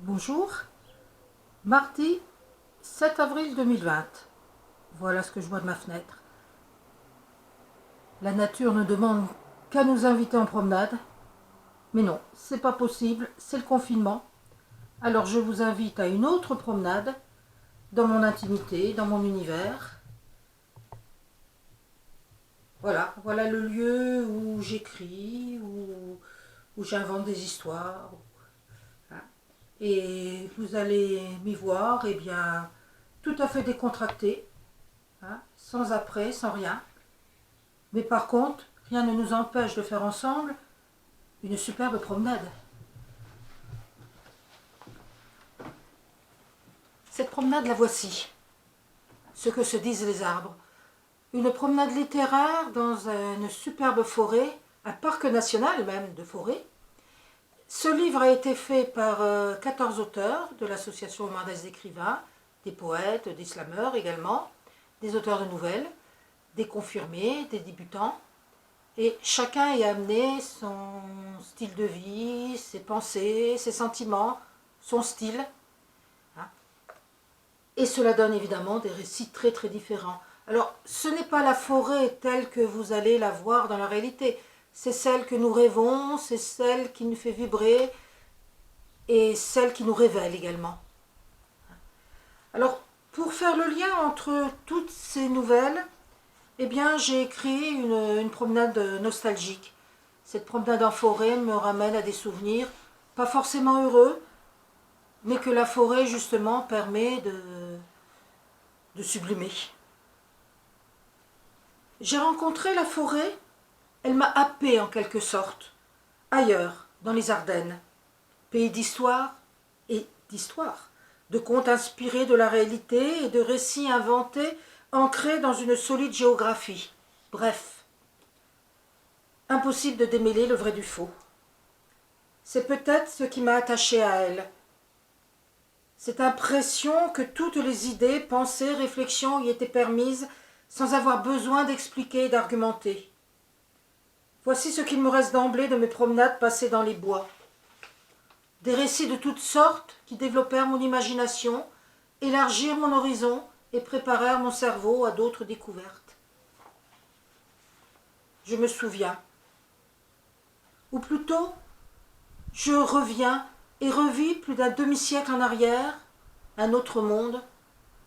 Bonjour, mardi 7 avril 2020. Voilà ce que je vois de ma fenêtre. La nature ne demande qu'à nous inviter en promenade. Mais non, c'est pas possible, c'est le confinement. Alors je vous invite à une autre promenade, dans mon intimité, dans mon univers. Voilà le lieu où j'écris, où j'invente des histoires. Et vous allez m'y voir, eh bien, tout à fait décontracté, sans après, sans rien. Mais par contre, rien ne nous empêche de faire ensemble une superbe promenade. Cette promenade, la voici. Ce que se disent les arbres. Une promenade littéraire dans une superbe forêt, un parc national même de forêt. Ce livre a été fait par 14 auteurs de l'association Omar des écrivains, des poètes, des slameurs également, des auteurs de nouvelles, des confirmés, des débutants. Et chacun y a amené son style de vie, ses pensées, ses sentiments, son style. Et cela donne évidemment des récits très très différents. Alors, ce n'est pas la forêt telle que vous allez la voir dans la réalité. C'est celle que nous rêvons, c'est celle qui nous fait vibrer et celle qui nous révèle également. Alors, pour faire le lien entre toutes ces nouvelles, eh bien, j'ai écrit une promenade nostalgique. Cette promenade en forêt me ramène à des souvenirs, pas forcément heureux, mais que la forêt, justement, permet de sublimer. J'ai rencontré la forêt, elle m'a happé en quelque sorte, ailleurs, dans les Ardennes, pays d'histoire et d'histoire, de contes inspirés de la réalité et de récits inventés ancrés dans une solide géographie. Bref, impossible de démêler le vrai du faux. C'est peut-être ce qui m'a attaché à elle. Cette impression que toutes les idées, pensées, réflexions y étaient permises sans avoir besoin d'expliquer et d'argumenter. Voici ce qu'il me reste d'emblée de mes promenades passées dans les bois. Des récits de toutes sortes qui développèrent mon imagination, élargirent mon horizon et préparèrent mon cerveau à d'autres découvertes. Je me souviens. Ou plutôt, je reviens et revis plus d'un demi-siècle en arrière, un autre monde,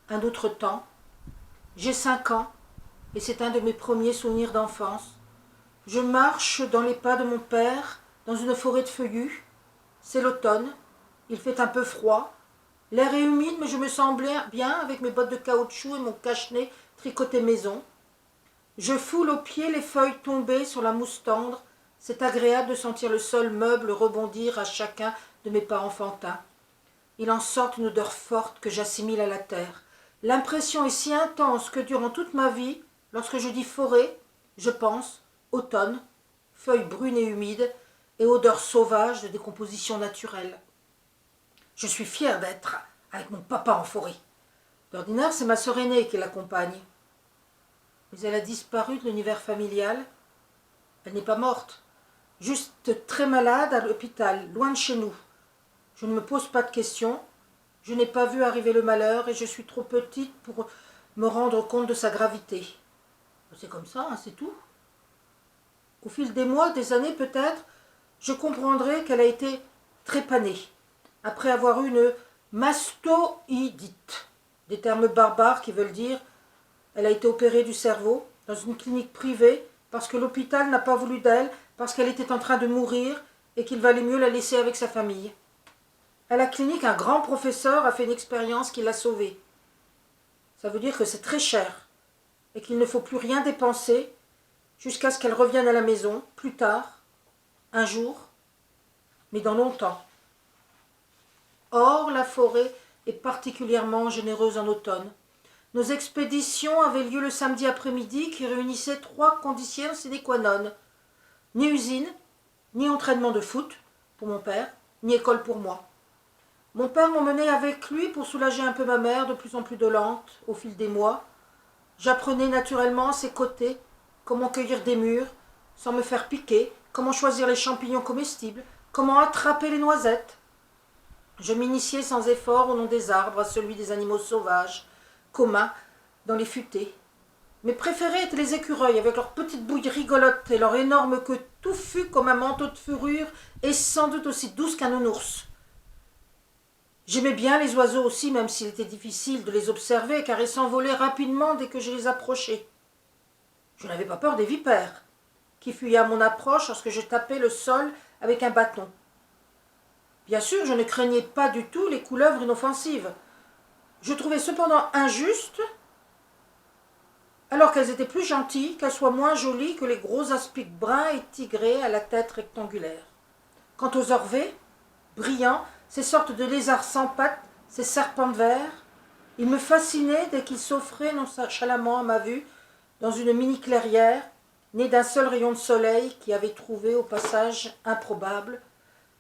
un autre temps. J'ai 5 ans et c'est un de mes premiers souvenirs d'enfance. Je marche dans les pas de mon père, dans une forêt de feuillus. C'est l'automne, il fait un peu froid. L'air est humide, mais je me sens bien avec mes bottes de caoutchouc et mon cache-nez tricoté maison. Je foule aux pieds les feuilles tombées sur la mousse tendre. C'est agréable de sentir le sol meuble rebondir à chacun de mes pas enfantins. Il en sort une odeur forte que j'assimile à la terre. L'impression est si intense que durant toute ma vie, lorsque je dis forêt, je pense automne, feuilles brunes et humides et odeur sauvage de décomposition naturelle. Je suis fière d'être avec mon papa en forêt. D'ordinaire, c'est ma sœur aînée qui l'accompagne. Mais elle a disparu de l'univers familial. Elle n'est pas morte, juste très malade à l'hôpital, loin de chez nous. Je ne me pose pas de questions. Je n'ai pas vu arriver le malheur et je suis trop petite pour me rendre compte de sa gravité. C'est comme ça, c'est tout. Au fil des mois, des années peut-être, je comprendrai qu'elle a été trépanée, après avoir eu une mastoïdite, des termes barbares qui veulent dire elle a été opérée du cerveau dans une clinique privée parce que l'hôpital n'a pas voulu d'elle, parce qu'elle était en train de mourir et qu'il valait mieux la laisser avec sa famille. À la clinique, un grand professeur a fait une expérience qui l'a sauvée. Ça veut dire que c'est très cher et qu'il ne faut plus rien dépenser jusqu'à ce qu'elle revienne à la maison, plus tard, un jour, mais dans longtemps. Or, la forêt est particulièrement généreuse en automne. Nos expéditions avaient lieu le samedi après-midi qui réunissait 3 conditions sine qua non. Ni usine, ni entraînement de foot pour mon père, ni école pour moi. Mon père m'emmenait avec lui pour soulager un peu ma mère, de plus en plus dolente au fil des mois. J'apprenais naturellement à ses côtés comment cueillir des mûres sans me faire piquer, comment choisir les champignons comestibles, comment attraper les noisettes. Je m'initiais sans effort au nom des arbres à celui des animaux sauvages, communs dans les futaies. Mes préférés étaient les écureuils, avec leurs petites bouilles rigolotes et leur énorme queue touffue comme un manteau de fourrure et sans doute aussi douce qu'un nounours. J'aimais bien les oiseaux aussi, même s'il était difficile de les observer, car ils s'envolaient rapidement dès que je les approchais. Je n'avais pas peur des vipères, qui fuyaient à mon approche lorsque je tapais le sol avec un bâton. Bien sûr, je ne craignais pas du tout les couleuvres inoffensives. Je trouvais cependant injuste, alors qu'elles étaient plus gentilles, qu'elles soient moins jolies que les gros aspics bruns et tigrés à la tête rectangulaire. Quant aux orvets, brillants, ces sortes de lézards sans pattes, ces serpents de verre, ils me fascinaient dès qu'ils s'offraient nonchalamment à ma vue dans une mini-clairière, née d'un seul rayon de soleil qui avait trouvé au passage improbable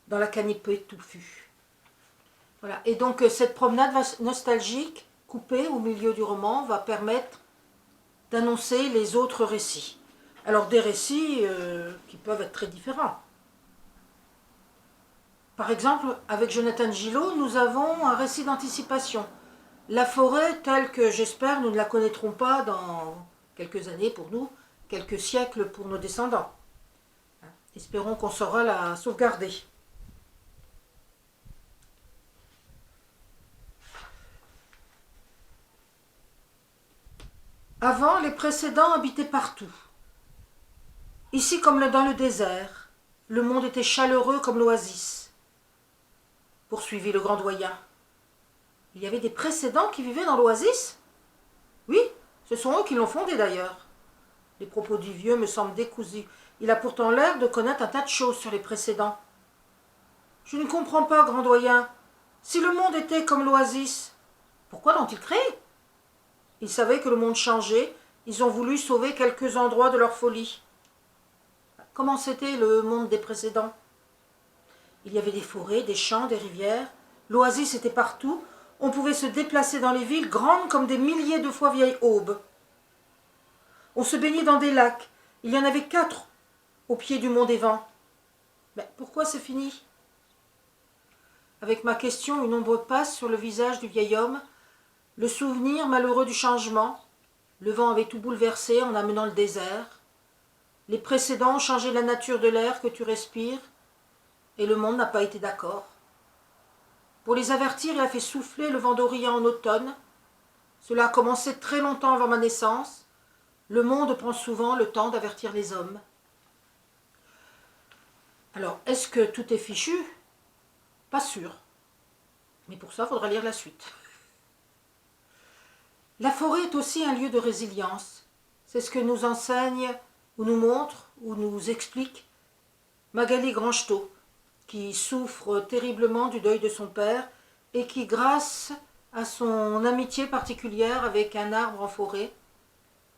dans la canopée touffue. Voilà. Et donc cette promenade nostalgique, coupée au milieu du roman, va permettre d'annoncer les autres récits. Alors des récits qui peuvent être très différents. Par exemple, avec Jonathan Gillot, nous avons un récit d'anticipation. La forêt, telle que j'espère, nous ne la connaîtrons pas dans quelques années pour nous, quelques siècles pour nos descendants. Espérons qu'on saura la sauvegarder. Avant, les précédents habitaient partout. Ici comme dans le désert, le monde était chaleureux comme l'oasis. Poursuivit le grand doyen. Il y avait des précédents qui vivaient dans l'oasis? Oui, ce sont eux qui l'ont fondé d'ailleurs. Les propos du vieux me semblent décousus. Il a pourtant l'air de connaître un tas de choses sur les précédents. Je ne comprends pas, grand doyen. Si le monde était comme l'oasis, pourquoi l'ont-ils créé? Ils savaient que le monde changeait, ils ont voulu sauver quelques endroits de leur folie. Comment c'était le monde des précédents? Il y avait des forêts, des champs, des rivières. L'oasis était partout. On pouvait se déplacer dans les villes grandes comme des milliers de fois vieilles aubes. On se baignait dans des lacs. Il y en avait 4 au pied du mont des Vents. Mais pourquoi c'est fini? Avec ma question, une ombre passe sur le visage du vieil homme. Le souvenir malheureux du changement. Le vent avait tout bouleversé en amenant le désert. Les précédents ont changé la nature de l'air que tu respires. Et le monde n'a pas été d'accord. Pour les avertir, il a fait souffler le vent d'Orient en automne. Cela a commencé très longtemps avant ma naissance. Le monde prend souvent le temps d'avertir les hommes. Alors, est-ce que tout est fichu? Pas sûr. Mais pour ça, il faudra lire la suite. La forêt est aussi un lieu de résilience. C'est ce que nous enseigne, ou nous montre, ou nous explique Magali Grangetot, qui souffre terriblement du deuil de son père et qui, grâce à son amitié particulière avec un arbre en forêt,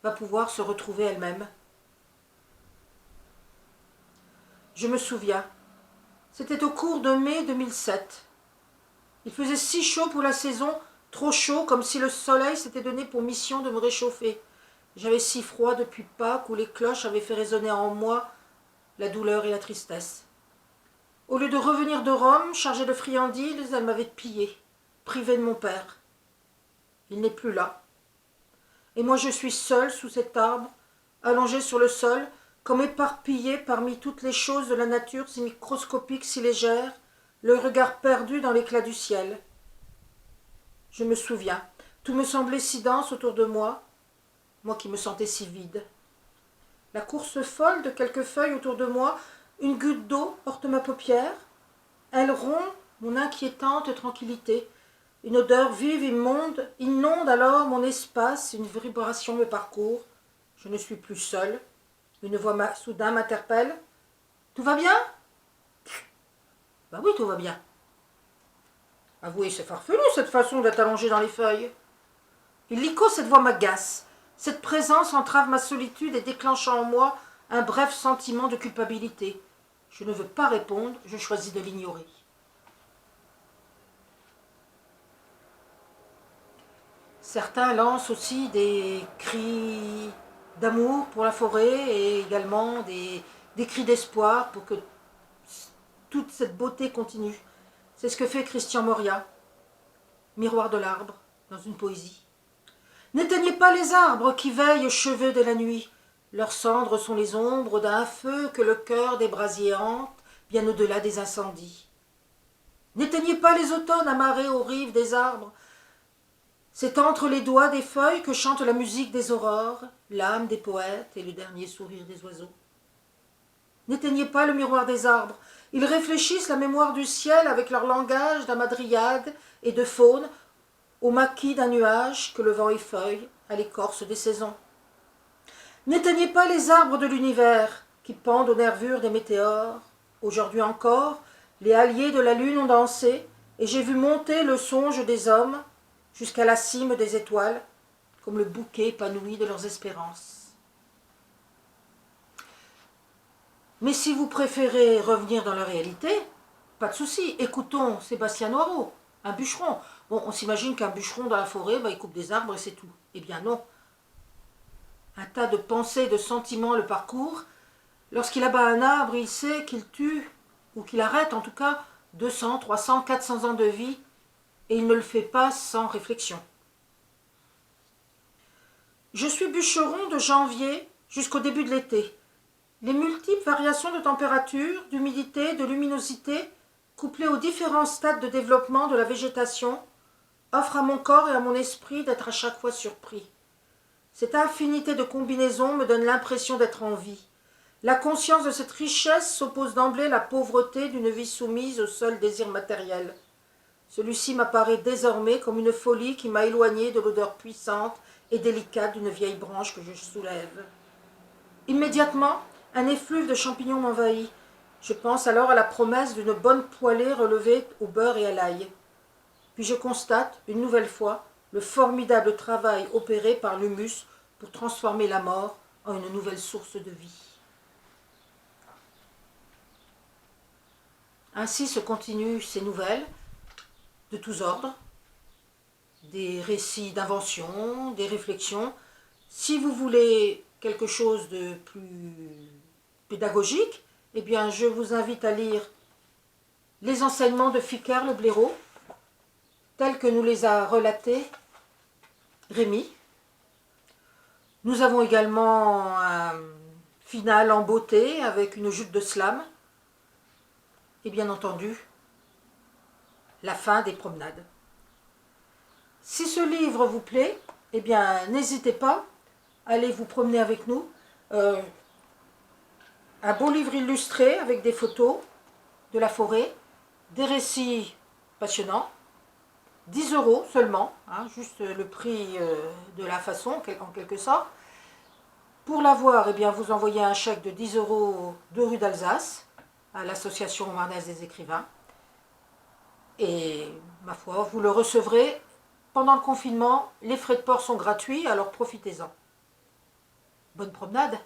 va pouvoir se retrouver elle-même. Je me souviens, c'était au cours de mai 2007. Il faisait si chaud pour la saison, trop chaud, comme si le soleil s'était donné pour mission de me réchauffer. J'avais si froid depuis Pâques où les cloches avaient fait résonner en moi la douleur et la tristesse. Au lieu de revenir de Rome, chargée de friandises, elle m'avait pillée, privée de mon père. Il n'est plus là. Et moi je suis seule sous cet arbre, allongée sur le sol, comme éparpillée parmi toutes les choses de la nature si microscopiques, si légères, le regard perdu dans l'éclat du ciel. Je me souviens, tout me semblait si dense autour de moi, moi qui me sentais si vide. La course folle de quelques feuilles autour de moi, une goutte d'eau porte ma paupière. Elle rompt mon inquiétante tranquillité. Une odeur vive inonde alors mon espace, une vibration me parcourt. Je ne suis plus seule. Une voix soudain m'interpelle. « Tout va bien ?» Ben oui, tout va bien. Avouez, c'est farfelu cette façon d'être allongée dans les feuilles. Illico, cette voix m'agace. Cette présence entrave ma solitude et déclenche en moi un bref sentiment de culpabilité. Je ne veux pas répondre, je choisis de l'ignorer. Certains lancent aussi des cris d'amour pour la forêt et également des cris d'espoir pour que toute cette beauté continue. C'est ce que fait Christian Moria, Miroir de l'arbre, dans une poésie. N'éteignez pas les arbres qui veillent cheveux de la nuit. Leurs cendres sont les ombres d'un feu que le cœur des brasiers hante, bien au-delà des incendies. N'éteignez pas les automnes amarrés aux rives des arbres. C'est entre les doigts des feuilles que chante la musique des aurores, l'âme des poètes et le dernier sourire des oiseaux. N'éteignez pas le miroir des arbres. Ils réfléchissent la mémoire du ciel avec leur langage d'amadriade et de faune au maquis d'un nuage que le vent effeuille à l'écorce des saisons. N'éteignez pas les arbres de l'univers qui pendent aux nervures des météores. Aujourd'hui encore, les halliers de la lune ont dansé et j'ai vu monter le songe des hommes jusqu'à la cime des étoiles, comme le bouquet épanoui de leurs espérances. Mais si vous préférez revenir dans la réalité, pas de souci, écoutons Sébastien Noireau, un bûcheron. Bon, on s'imagine qu'un bûcheron dans la forêt, il coupe des arbres et c'est tout. Eh bien non. Un tas de pensées, de sentiments le parcourent. Lorsqu'il abat un arbre, il sait qu'il tue, ou qu'il arrête en tout cas, 200, 300, 400 ans de vie, et il ne le fait pas sans réflexion. Je suis bûcheron de janvier jusqu'au début de l'été. Les multiples variations de température, d'humidité, de luminosité, couplées aux différents stades de développement de la végétation, offrent à mon corps et à mon esprit d'être à chaque fois surpris. Cette infinité de combinaisons me donne l'impression d'être en vie. La conscience de cette richesse s'oppose d'emblée à la pauvreté d'une vie soumise au seul désir matériel. Celui-ci m'apparaît désormais comme une folie qui m'a éloigné de l'odeur puissante et délicate d'une vieille branche que je soulève. Immédiatement, un effluve de champignons m'envahit. Je pense alors à la promesse d'une bonne poêlée relevée au beurre et à l'ail. Puis je constate, une nouvelle fois, le formidable travail opéré par l'humus pour transformer la mort en une nouvelle source de vie. Ainsi se continuent ces nouvelles, de tous ordres, des récits d'invention, des réflexions. Si vous voulez quelque chose de plus pédagogique, eh bien je vous invite à lire les enseignements de Ficart le blaireau, tels que nous les a relatés Rémi. Nous avons également un final en beauté avec une joute de slam et bien entendu la fin des promenades. Si ce livre vous plaît, eh bien n'hésitez pas, allez vous promener avec nous. Un beau livre illustré avec des photos de la forêt, des récits passionnants, 10 € seulement, juste le prix de la façon en quelque sorte. Pour l'avoir, eh bien, vous envoyez un chèque de 10 € de rue d'Alsace à l'association Marnaise des écrivains. Et ma foi, vous le recevrez pendant le confinement. Les frais de port sont gratuits, alors profitez-en. Bonne promenade!